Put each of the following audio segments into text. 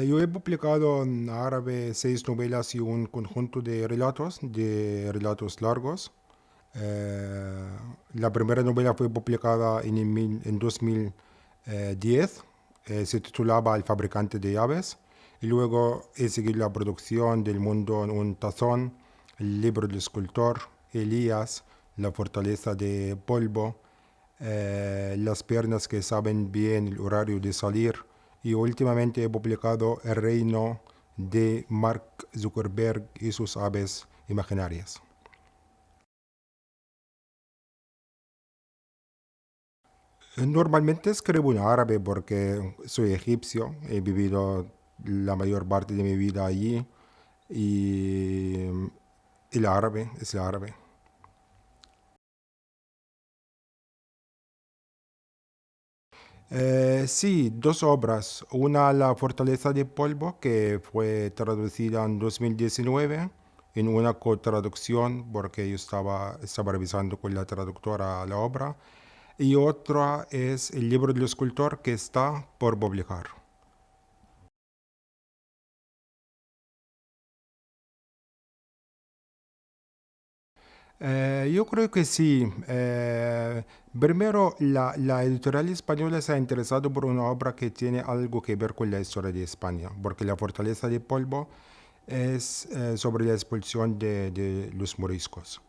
Yo he publicado en árabe 6 novelas y un conjunto de relatos largos. Eh, la primera novela fue publicada en 2010. Se titulaba El fabricante de llaves. Y luego he seguido la producción del mundo en un tazón, El libro del escultor, Elías, La fortaleza de polvo, Las piernas que saben bien el horario de salir. Y últimamente he publicado El reino de Mark Zuckerberg y sus aves imaginarias. Normalmente escribo en árabe porque soy egipcio, he vivido la mayor parte de mi vida allí y el árabe es el árabe. Sí, dos obras. Una, La fortaleza de polvo, que fue traducida en 2019 en una cotraducción, porque estaba revisando con la traductora la obra. Y otra es El libro del escultor, que está por publicar. Yo creo que sí. Primero, la editorial española se ha interesado por una obra que tiene algo que ver con la historia de España, porque La fortaleza de polvo es sobre la expulsión de los moriscos.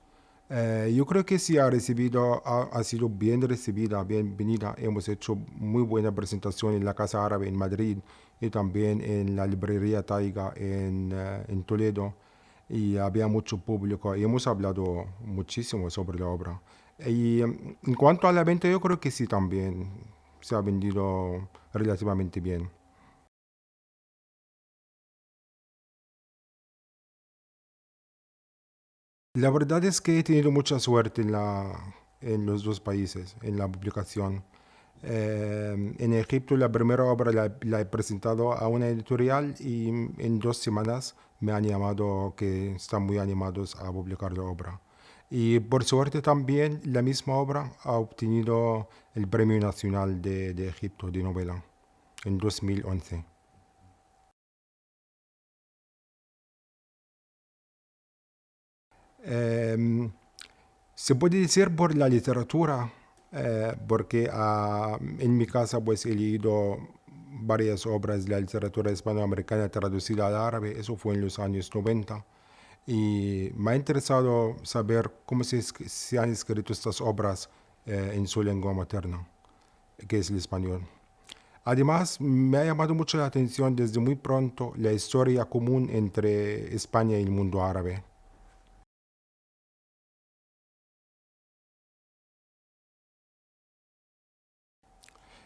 Yo creo que sí ha sido bien recibida, bienvenida. Hemos hecho muy buena presentación en la Casa Árabe en Madrid y también en la librería Taiga en Toledo. Y había mucho público y hemos hablado muchísimo sobre la obra. Y en cuanto a la venta, yo creo que sí también se ha vendido relativamente bien. La verdad es que he tenido mucha suerte en los dos países, en la publicación. En Egipto la primera obra la he presentado a una editorial y en 2 semanas me han llamado que están muy animados a publicar la obra. Y por suerte también la misma obra ha obtenido el Premio Nacional de Egipto de novela en 2011. Em, Se puede decir por la literatura, porque en mi casa pues he leído varias obras de la literatura hispanoamericana traducida al árabe, eso fue en los años 90, y me ha interesado saber cómo se han escrito estas obras en su lengua materna, que es el español. Además, me ha llamado mucho la atención desde muy pronto la historia común entre España y el mundo árabe.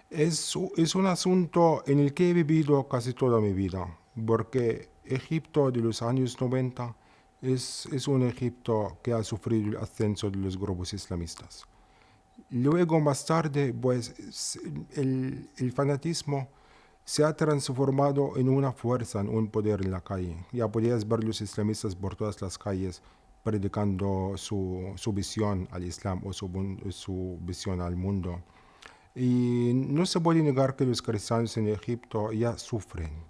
Es un asunto en el que he vivido casi toda mi vida, porque Egipto de los años 90 es un Egipto que ha sufrido el ascenso de los grupos islamistas. Luego, más tarde, pues el fanatismo se ha transformado en una fuerza, en un poder en la calle. Ya podías ver los islamistas por todas las calles predicando su visión al Islam o su visión al mundo. Y no se puede negar que los cristianos en Egipto ya sufren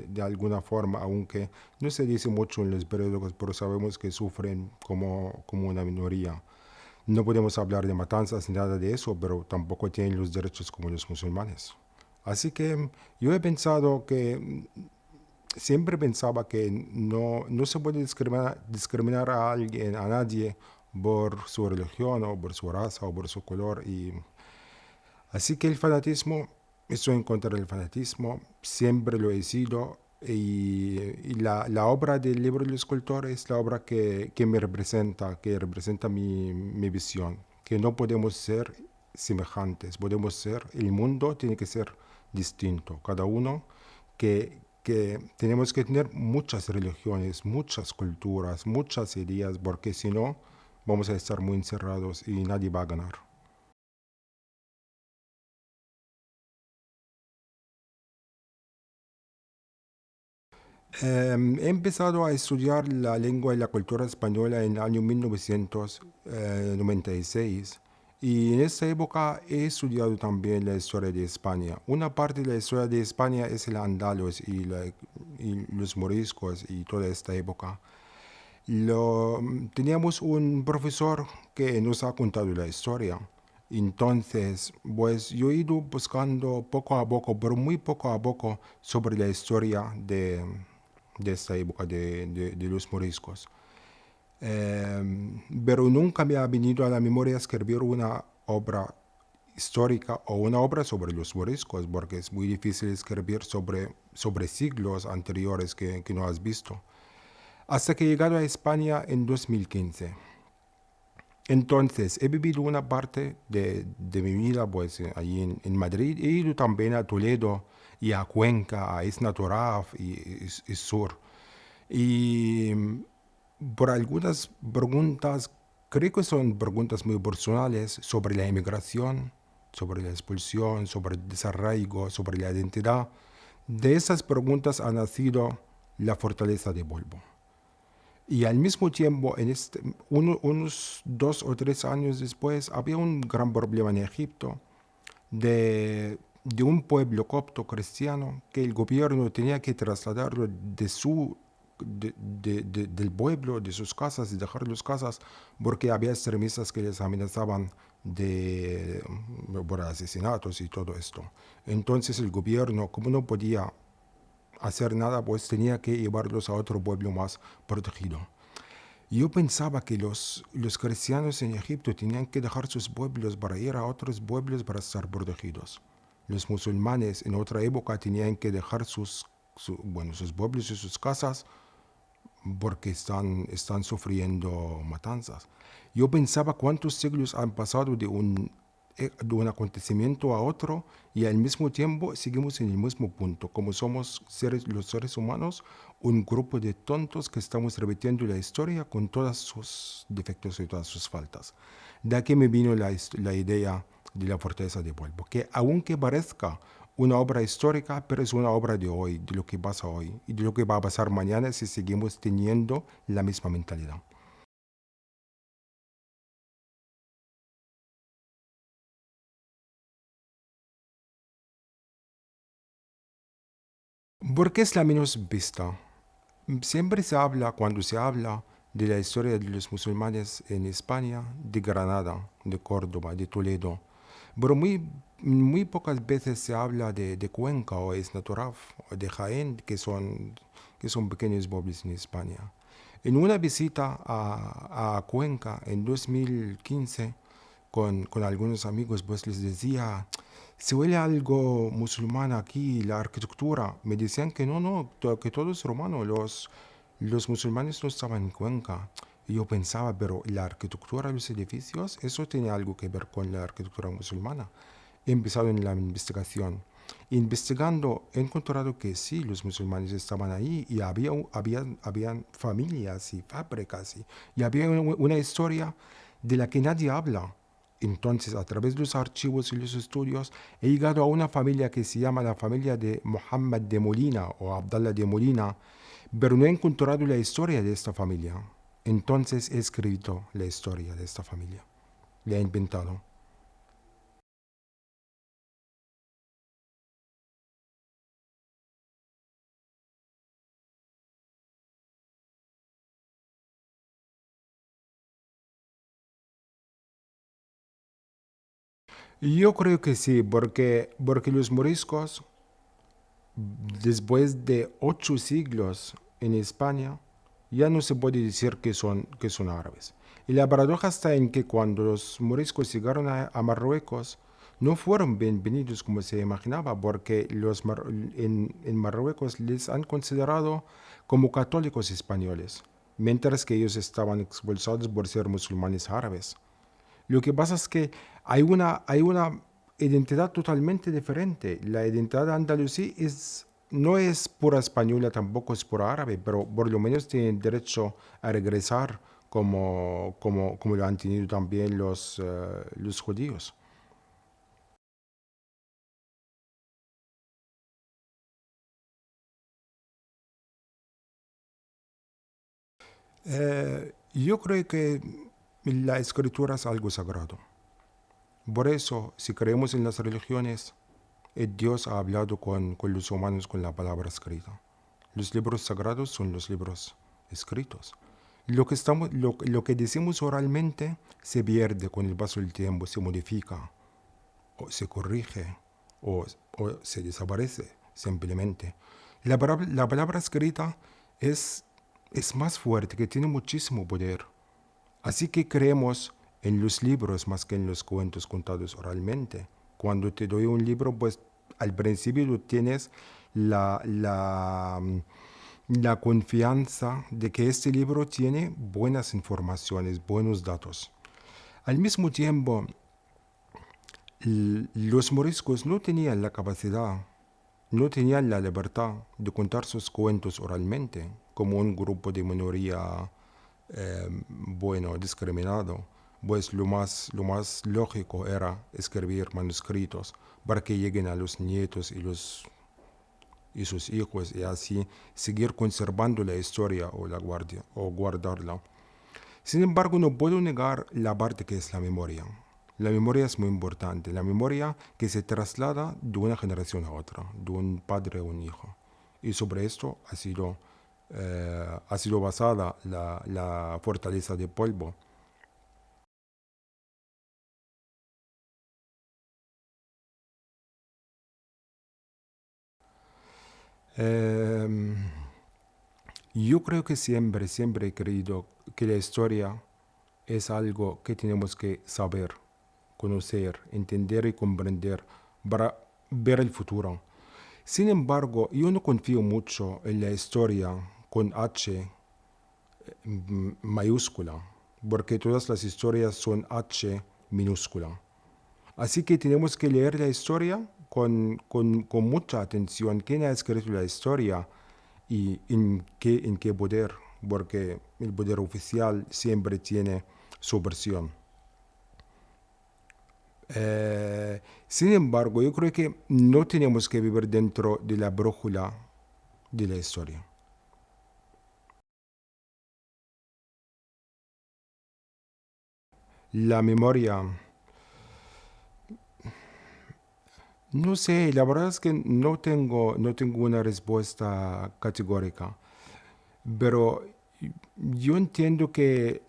de alguna forma, aunque no se dice mucho en los periódicos, pero sabemos que sufren como una minoría. No podemos hablar de matanzas ni nada de eso, pero tampoco tienen los derechos como los musulmanes. Así que yo he pensado que, siempre pensaba que no se puede discriminar a alguien, a nadie, por su religión o por su raza o por su color. Y así que el fanatismo, estoy en contra del fanatismo, siempre lo he sido. Y la obra del libro del escultor es la obra que me representa, que representa mi visión, que no podemos ser semejantes, podemos ser, el mundo tiene que ser distinto, cada uno, que tenemos que tener muchas religiones, muchas culturas, muchas ideas, porque si no, vamos a estar muy encerrados y nadie va a ganar. He empezado a estudiar la lengua y la cultura española en el año 1996 y seis Y en esta época he estudiado también la historia de España. Una parte de la historia de España es el Andaluz y los moriscos y toda esta época. Teníamos un profesor que nos ha contado la historia. Entonces, pues yo he ido buscando poco a poco, pero muy poco a poco, sobre la historia de esta época de los moriscos. Pero nunca me ha venido a la memoria escribir una obra histórica o una obra sobre los moriscos, porque es muy difícil escribir sobre siglos anteriores que no has visto. Hasta que he llegado a España en 2015. Entonces, he vivido una parte de mi vida pues, allí en Madrid. He ido también a Toledo y a Cuenca, a Isla Toraf y Sur. Y por algunas preguntas, creo que son preguntas muy personales sobre la inmigración, sobre la expulsión, sobre el desarraigo, sobre la identidad. De esas preguntas ha nacido la fortaleza de Volvo. Y al mismo tiempo, unos 2 o 3 años después, había un gran problema en Egipto de un pueblo copto cristiano que el gobierno tenía que trasladarlo del pueblo, de sus casas, y dejar las casas, porque había extremistas que les amenazaban por asesinatos y todo esto. Entonces el gobierno, como no podía hacer nada, pues tenía que llevarlos a otro pueblo más protegido. Yo pensaba que los cristianos en Egipto tenían que dejar sus pueblos para ir a otros pueblos para estar protegidos. Los musulmanes en otra época tenían que dejar sus pueblos y sus casas porque están sufriendo matanzas. Yo pensaba cuántos siglos han pasado de un acontecimiento a otro y al mismo tiempo seguimos en el mismo punto, como somos los seres humanos, un grupo de tontos que estamos repitiendo la historia con todos sus defectos y todas sus faltas. De aquí me vino la idea de la fortaleza de Volvo, que aunque parezca una obra histórica, pero es una obra de hoy, de lo que pasa hoy y de lo que va a pasar mañana si seguimos teniendo la misma mentalidad. ¿Por qué es la menos vista? Siempre se habla, cuando se habla de la historia de los musulmanes en España, de Granada, de Córdoba, de Toledo, pero muy pocas veces se habla de Cuenca o Isla Toraf o de Jaén, que son pequeños pueblos en España. En una visita a Cuenca en 2015 con algunos amigos, pues les decía, se huele algo musulmán aquí, la arquitectura. Me decían que no, que todo es romano, los musulmanes no estaban en Cuenca. Y yo pensaba, pero la arquitectura de los edificios, eso tiene algo que ver con la arquitectura musulmana. He empezado en la investigación. Investigando, he encontrado que sí, los musulmanes estaban ahí y habían familias y fábricas y había una historia de la que nadie habla. Entonces, a través de los archivos y los estudios, he llegado a una familia que se llama la familia de Muhammad de Molina o Abdallah de Molina, pero no he encontrado la historia de esta familia. Entonces he escrito la historia de esta familia. La he inventado. Yo creo que sí, porque los moriscos, después de 8 siglos en España, ya no se puede decir que son árabes. Y la paradoja está en que cuando los moriscos llegaron a Marruecos, no fueron bienvenidos como se imaginaba, porque en Marruecos les han considerado como católicos españoles, mientras que ellos estaban expulsados por ser musulmanes árabes. Lo que pasa es que hay una identidad totalmente diferente. La identidad andalusí no es pura española, tampoco es pura árabe, pero por lo menos tienen derecho a regresar como lo han tenido también los judíos. Yo creo que la escritura es algo sagrado. Por eso, si creemos en las religiones, Dios ha hablado con los humanos con la palabra escrita. Los libros sagrados son los libros escritos. Lo que decimos oralmente se pierde con el paso del tiempo, se modifica, o se corrige, o se desaparece simplemente. La palabra escrita es, es más fuerte, que tiene muchísimo poder. Así que creemos en los libros más que en los cuentos contados oralmente. Cuando te doy un libro, pues al principio tú tienes la confianza de que este libro tiene buenas informaciones, buenos datos. Al mismo tiempo, los moriscos no tenían la capacidad, no tenían la libertad de contar sus cuentos oralmente, como un grupo de minoría discriminado. Pues lo más lógico era escribir manuscritos para que lleguen a los nietos y sus hijos y así seguir conservando la historia o guardarla. Sin embargo, no puedo negar la parte que es la memoria. La memoria es muy importante, la memoria que se traslada de una generación a otra, de un padre a un hijo. Y sobre esto ha sido basada la fortaleza de polvo. Eh, yo creo que siempre he creído que la historia es algo que tenemos que saber, conocer, entender y comprender para ver el futuro. Sin embargo, yo no confío mucho en la historia con H mayúscula, porque todas las historias son H minúscula. Así que tenemos que leer la historia con mucha atención. ¿Quién ha escrito la historia y en qué poder? Porque el poder oficial siempre tiene su versión. Sin embargo, yo creo que no tenemos que vivir dentro de la brújula de la historia. La memoria, no sé, la verdad es que no tengo una respuesta categórica, pero yo entiendo que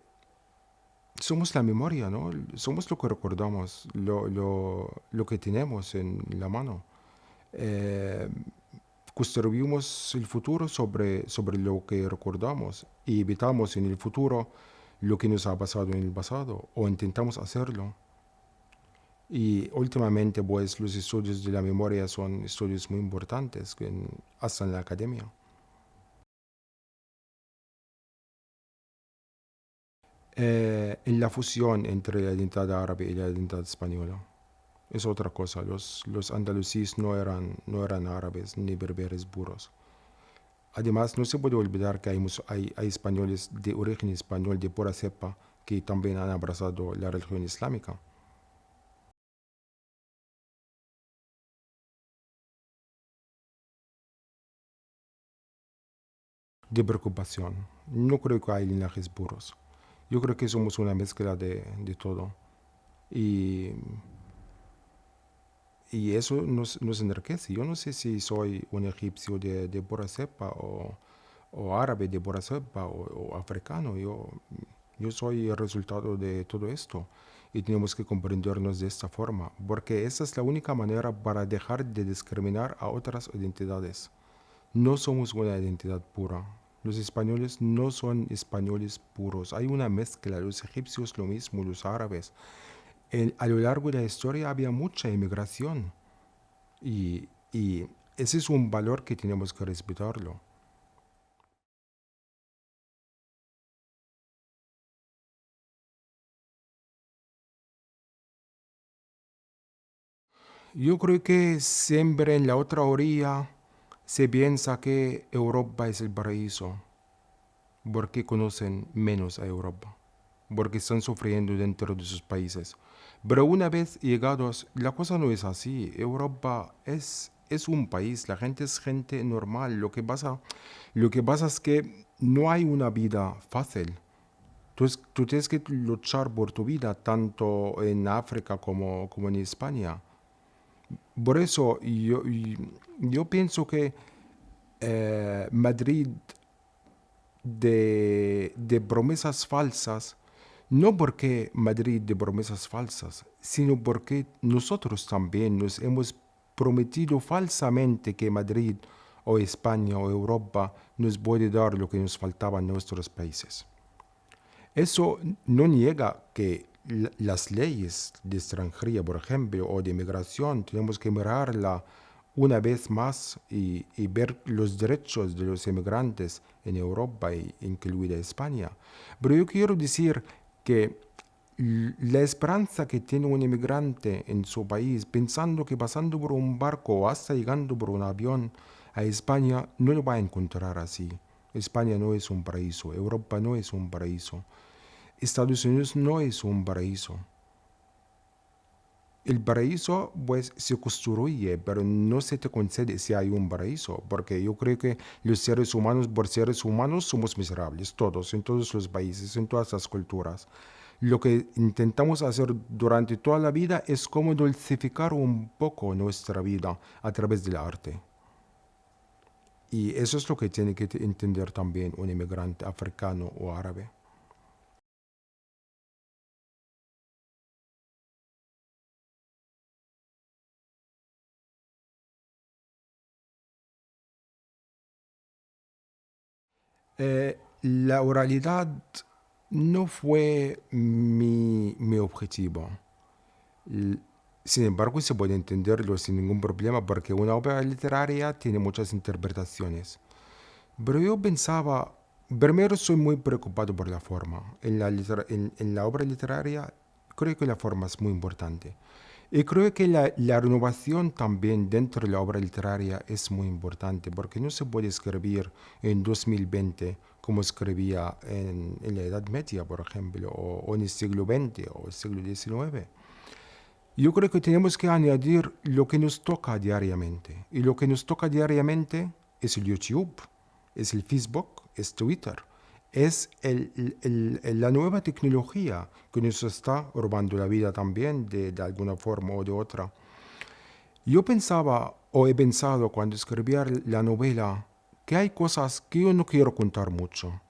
somos la memoria, ¿no? Somos lo que recordamos, lo que tenemos en la mano. Eh, Construimos el futuro sobre lo que recordamos y evitamos en el futuro lo que nos ha pasado en el pasado o intentamos hacerlo. Y últimamente, pues, los estudios de la memoria son estudios muy importantes, hasta en la academia. En la fusión entre la identidad árabe y la identidad española. Es otra cosa. Los andalusíes no eran árabes ni berberes puros. Además, no se puede olvidar que hay españoles de origen español de pura cepa que también han abrazado la religión islámica. De preocupación. No creo que hay linajes puros. Yo creo que somos una mezcla de todo. Y, y eso nos enriquece. Yo no sé si soy un egipcio de pura cepa o árabe de pura cepa o africano. Yo soy el resultado de todo esto y tenemos que comprendernos de esta forma, porque esa es la única manera para dejar de discriminar a otras identidades. No somos una identidad pura. Los españoles no son españoles puros. Hay una mezcla. Los egipcios lo mismo, los árabes. A lo largo de la historia había mucha inmigración y ese es un valor que tenemos que respetarlo. Yo creo que siempre en la otra orilla se piensa que Europa es el paraíso, porque conocen menos a Europa, porque están sufriendo dentro de sus países. Pero una vez llegados, la cosa no es así. Europa es un país, la gente es gente normal. Lo que pasa es que no hay una vida fácil. Tú tienes que luchar por tu vida tanto en África como en España. Por eso yo pienso que Madrid de promesas falsas, no porque Madrid de promesas falsas, sino porque nosotros también nos hemos prometido falsamente que Madrid o España o Europa nos puede dar lo que nos faltaba en nuestros países. Eso no niega que las leyes de extranjería, por ejemplo, o de inmigración, tenemos que mirarla una vez más y ver los derechos de los inmigrantes en Europa, incluida España. Pero yo quiero decir que la esperanza que tiene un inmigrante en su país, pensando que pasando por un barco o hasta llegando por un avión a España, no lo va a encontrar así. España no es un paraíso, Europa no es un paraíso, Estados Unidos no es un paraíso. El paraíso pues se construye, pero no se te concede si hay un paraíso, porque yo creo que los seres humanos, por seres humanos, somos miserables, todos, en todos los países, en todas las culturas. Lo que intentamos hacer durante toda la vida es como dulcificar un poco nuestra vida a través del arte. Y eso es lo que tiene que entender también un inmigrante africano o árabe. La oralidad no fue mi objetivo. L- Sin embargo, se puede entenderlo sin ningún problema porque una obra literaria tiene muchas interpretaciones. Pero yo pensaba, primero soy muy preocupado por la forma. En la obra literaria creo que la forma es muy importante. Y creo que la renovación también dentro de la obra literaria es muy importante porque no se puede escribir en 2020 como escribía en la Edad Media, por ejemplo, o en el siglo XX o el siglo XIX. Yo creo que tenemos que añadir lo que nos toca diariamente. Y lo que nos toca diariamente es el YouTube, es el Facebook, es Twitter, es la nueva tecnología que nos está robando la vida también de alguna forma o de otra. Yo pensaba o he pensado cuando escribía la novela que hay cosas que yo no quiero contar mucho,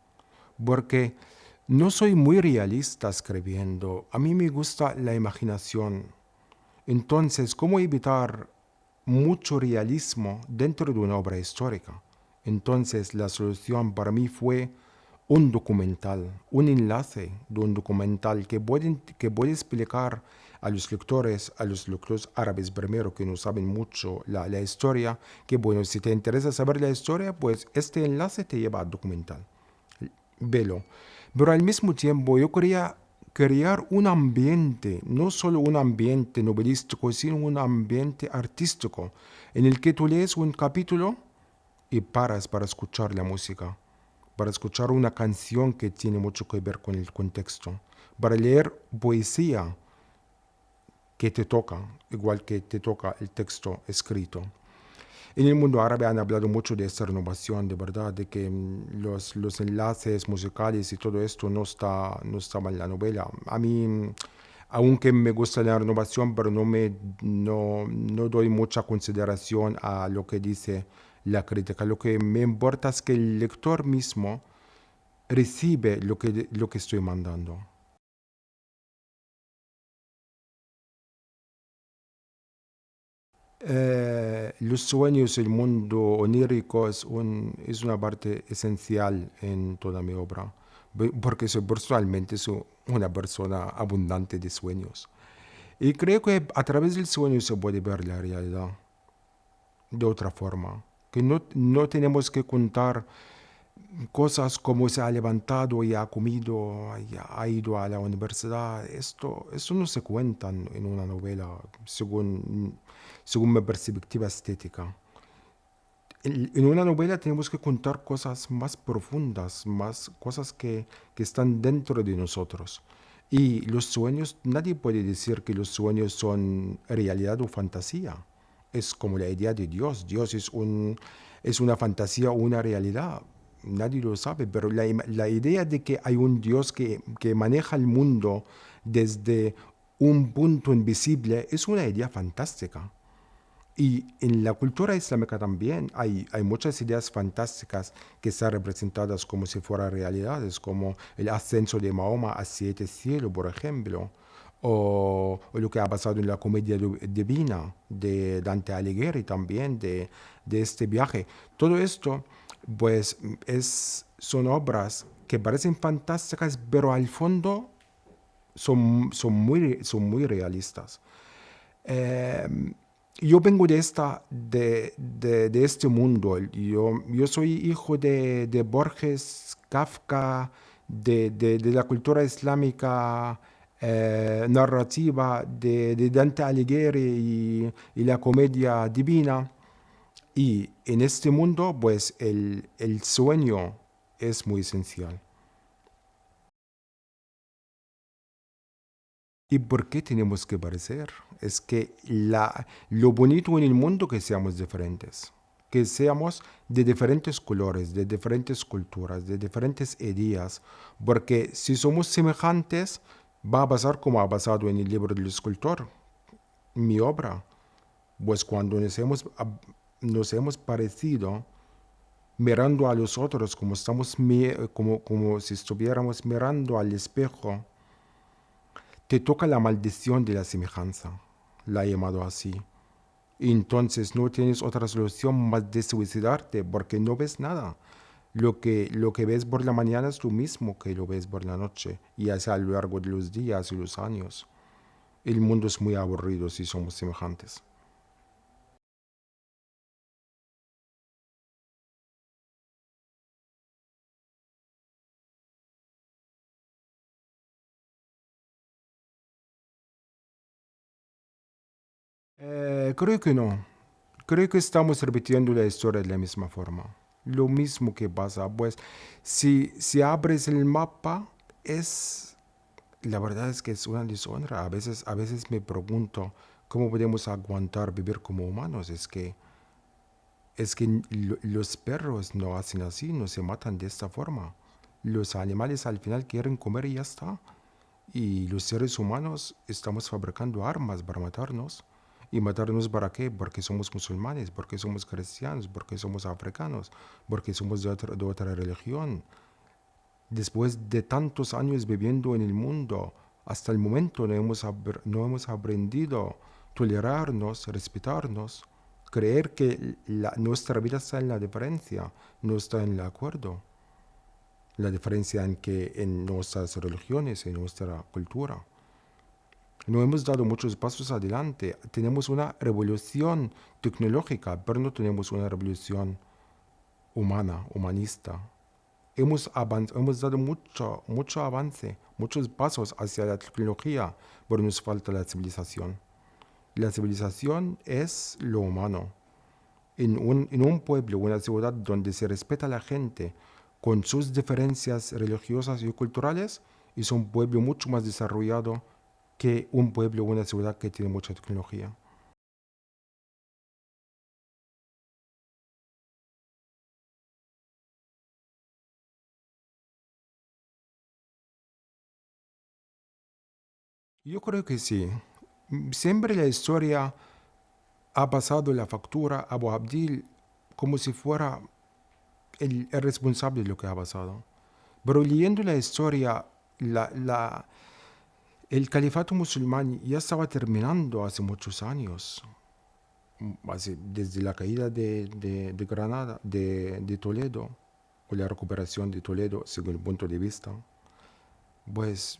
porque no soy muy realista escribiendo. A mí me gusta la imaginación. Entonces, ¿cómo evitar mucho realismo dentro de una obra histórica? Entonces, la solución para mí fue un documental, un enlace de un documental que puede explicar a los lectores árabes primero que no saben mucho la historia, que bueno, si te interesa saber la historia, pues este enlace te lleva al documental. Velo. Pero al mismo tiempo yo quería crear un ambiente, no solo un ambiente novelístico, sino un ambiente artístico, en el que tú lees un capítulo y paras para escuchar la música, para escuchar una canción que tiene mucho que ver con el contexto, para leer poesía que te toca, igual que te toca el texto escrito. En el mundo árabe han hablado mucho de esta renovación, de verdad, de que los enlaces musicales y todo esto no estaba en la novela. A mí, aunque me gusta la renovación, pero no doy mucha consideración a lo que dice la crítica. Lo que me importa es que el lector mismo recibe lo que estoy mandando. Los sueños, el mundo onírico es una parte esencial en toda mi obra, porque soy personalmente soy una persona abundante de sueños. Y creo que a través del sueño se puede ver la realidad de otra forma, que no tenemos que contar cosas como se ha levantado y ha comido, y ha ido a la universidad. Esto no se cuenta en una novela, según mi perspectiva estética. En una novela tenemos que contar cosas más profundas, más cosas que están dentro de nosotros. Y los sueños, nadie puede decir que los sueños son realidad o fantasía. Es como la idea de Dios. Dios es una fantasía o una realidad. nadie lo sabe, pero la idea de que hay un Dios que maneja el mundo desde un punto invisible es una idea fantástica. Y en la cultura islámica también hay muchas ideas fantásticas que están representadas como si fueran realidades, como el ascenso de Mahoma a 7 cielos, por ejemplo, o lo que ha pasado en la comedia divina de Dante Alighieri también, de este viaje. Todo esto, pues, son obras que parecen fantásticas, pero al fondo son muy realistas. Eh, yo vengo de este mundo. Yo soy hijo de Borges, Kafka, de la cultura islámica narrativa, de Dante Alighieri y la comedia divina. Y en este mundo, pues el sueño es muy esencial. ¿Y por qué tenemos que parecer? Es que lo bonito en el mundo es que seamos diferentes, que seamos de diferentes colores, de diferentes culturas, de diferentes ideas, porque si somos semejantes, va a pasar como ha pasado en el libro del escultor, mi obra, pues cuando nos hemos parecido, mirando a los otros como, como si estuviéramos mirando al espejo, te toca la maldición de la semejanza, la he llamado así. Y entonces no tienes otra solución más de suicidarte porque no ves nada. Lo que ves por la mañana es lo mismo que lo ves por la noche, y así a lo largo de los días y los años. El mundo es muy aburrido si somos semejantes. Creo que no. Creo que estamos repitiendo la historia de la misma forma. Lo mismo que pasa, pues si abres el mapa, la verdad es que es una deshonra. A veces me pregunto cómo podemos aguantar vivir como humanos. Es que los perros no hacen así, no se matan de esta forma. Los animales al final quieren comer y ya está. Y los seres humanos estamos fabricando armas para matarnos. ¿Y matarnos para qué? Porque somos musulmanes, porque somos cristianos, porque somos africanos, porque somos de otra religión. Después de tantos años viviendo en el mundo, hasta el momento no hemos aprendido a tolerarnos, respetarnos, creer que nuestra vida está en la diferencia, no está en el acuerdo. La diferencia en nuestras religiones, en nuestra cultura. No hemos dado muchos pasos adelante. Tenemos una revolución tecnológica, pero no tenemos una revolución humana, humanista. Hemos dado mucho avance, muchos pasos hacia la tecnología, pero nos falta la civilización. La civilización es lo humano. En un pueblo, una ciudad donde se respeta a la gente con sus diferencias religiosas y culturales, es un pueblo mucho más desarrollado que un pueblo o una ciudad que tiene mucha tecnología. Yo creo que sí. Siempre la historia ha pasado la factura a Abu Abdil como si fuera el responsable de lo que ha pasado. Pero leyendo la historia, la, la- el califato musulmán ya estaba terminando hace muchos años, desde la caída de Granada, de Toledo, o la recuperación de Toledo, según el punto de vista. Pues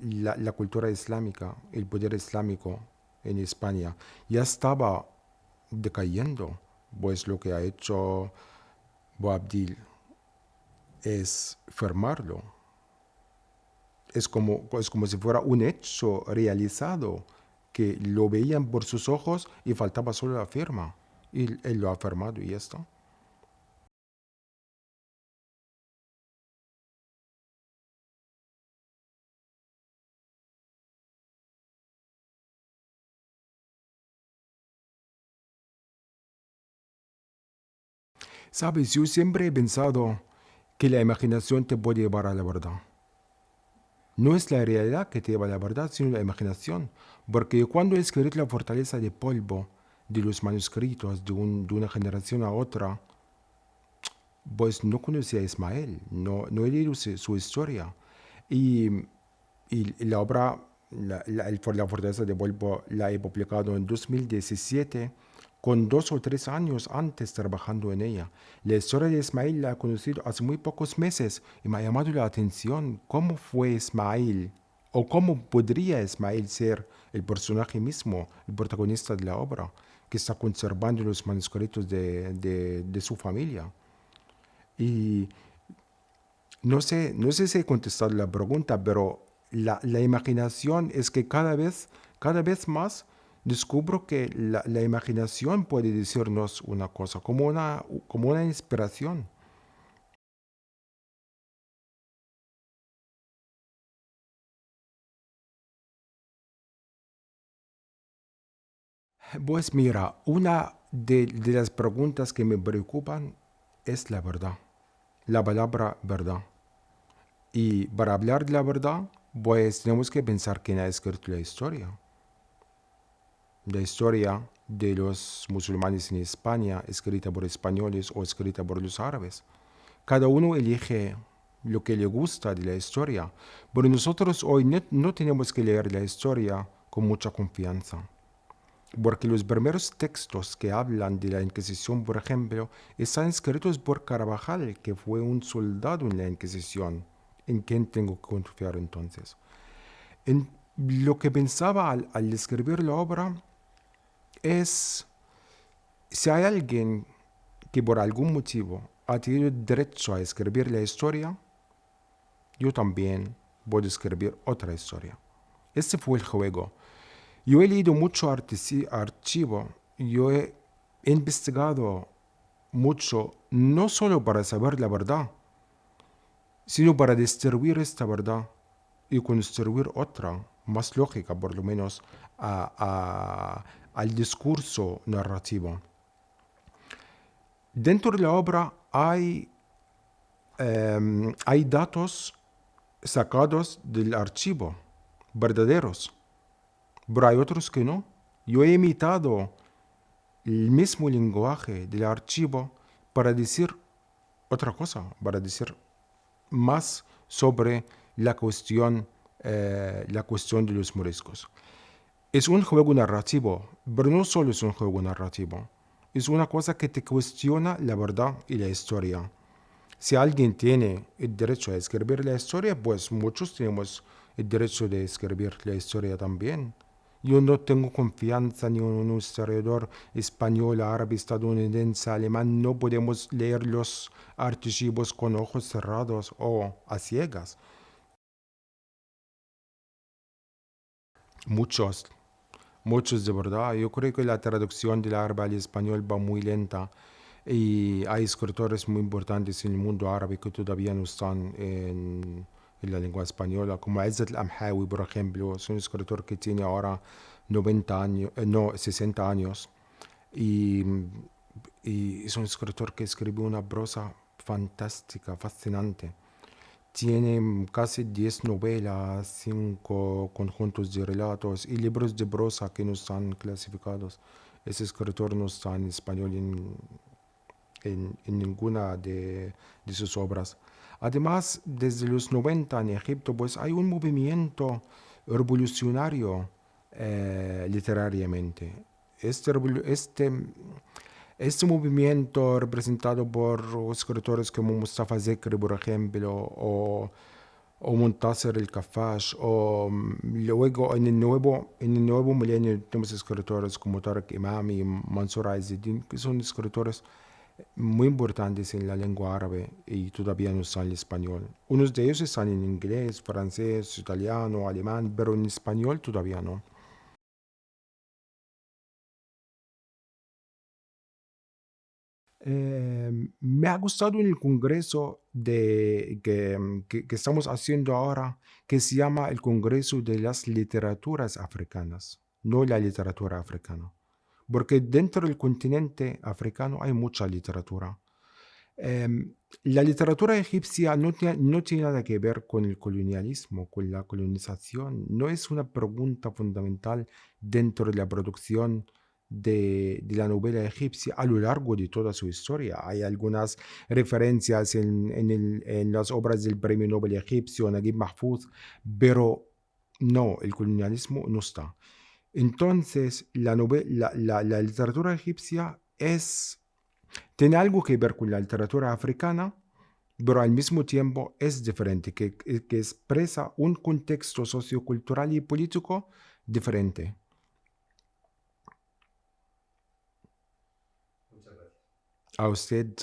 la cultura islámica, el poder islámico en España ya estaba decayendo, pues lo que ha hecho Boabdil es firmarlo. Es como si fuera un hecho realizado, que lo veían por sus ojos y faltaba solo la firma. Y él lo ha firmado y ya está. Sabes, yo siempre he pensado que la imaginación te puede llevar a la verdad. No es la realidad que te lleva a la verdad, sino la imaginación. Porque cuando escribí La fortaleza de polvo de los manuscritos de una generación a otra, pues no conocía a Ismael, no he leído su historia. Y, y la obra, la fortaleza de polvo, la he publicado en 2017, con 2 o 3 años antes trabajando en ella. La historia de Ismael la he conocido hace muy pocos meses y me ha llamado la atención cómo fue Ismael o cómo podría Ismael ser el personaje mismo, el protagonista de la obra, que está conservando los manuscritos de su familia. Y no sé si he contestado la pregunta, pero la imaginación es que cada vez más descubro que la imaginación puede decirnos una cosa, como una inspiración. Pues mira, una de las preguntas que me preocupan es la verdad, la palabra verdad. Y para hablar de la verdad, pues tenemos que pensar quién ha escrito la historia. La historia de los musulmanes en España, escrita por españoles o escrita por los árabes. Cada uno elige lo que le gusta de la historia, pero nosotros hoy no tenemos que leer la historia con mucha confianza, porque los primeros textos que hablan de la Inquisición, por ejemplo, están escritos por Carvajal, que fue un soldado en la Inquisición. ¿En quién tengo que confiar entonces? En lo que pensaba al escribir la obra es si hay alguien que por algún motivo ha tenido derecho a escribir la historia, yo también puedo escribir otra historia. Este fue el juego. Yo he leído mucho archivo, yo he investigado mucho, no solo para saber la verdad, sino para distribuir esta verdad y construir otra, más lógica por lo menos, al discurso narrativo. Dentro de la obra hay datos sacados del archivo, verdaderos, pero hay otros que no. Yo he imitado el mismo lenguaje del archivo para decir otra cosa, para decir más sobre la cuestión de los moriscos. Es un juego narrativo, pero no solo es un juego narrativo. Es una cosa que te cuestiona la verdad y la historia. Si alguien tiene el derecho a escribir la historia, pues muchos tenemos el derecho de escribir la historia también. Yo no tengo confianza ni en un historiador español, árabe, estadounidense, alemán. No podemos leer los archivos con ojos cerrados o a ciegas. Muchos, muchos de verdad. Yo creo que la traducción del árabe al español va muy lenta y hay escritores muy importantes en el mundo árabe que todavía no están en la lengua española, como Izzat al-Amhawi, por ejemplo. Es un escritor que tiene ahora 90 años, no, 60 años. Y, y es un escritor que escribe una prosa fantástica, fascinante. Tiene casi 10 novelas, 5 conjuntos de relatos y libros de prosa que no están clasificados. Ese escritor no está en español en ninguna de sus obras. Además, desde los 90 en Egipto, pues hay un movimiento revolucionario literariamente. Este movimiento representado por escritores como Mustafa Zekri, por ejemplo, o Muntasir el-Kafash, o luego en el nuevo milenio tenemos escritores como Tariq Imam y Mansur Izzeddin, que son escritores muy importantes en la lengua árabe y todavía no están en español. Unos de ellos están en inglés, francés, italiano, alemán, pero en español todavía no. Me ha gustado en el congreso que estamos haciendo ahora, que se llama el Congreso de las Literaturas Africanas, no la literatura africana, porque dentro del continente africano hay mucha literatura. La literatura egipcia no tiene nada que ver con el colonialismo, con la colonización. No es una pregunta fundamental dentro de la producción de la novela egipcia a lo largo de toda su historia. Hay algunas referencias en las obras del premio Nobel egipcio, Naguib Mahfouz, pero no, el colonialismo no está. Entonces, la literatura egipcia tiene algo que ver con la literatura africana, pero al mismo tiempo es diferente, que expresa un contexto sociocultural y político diferente. Muchas gracias. A usted.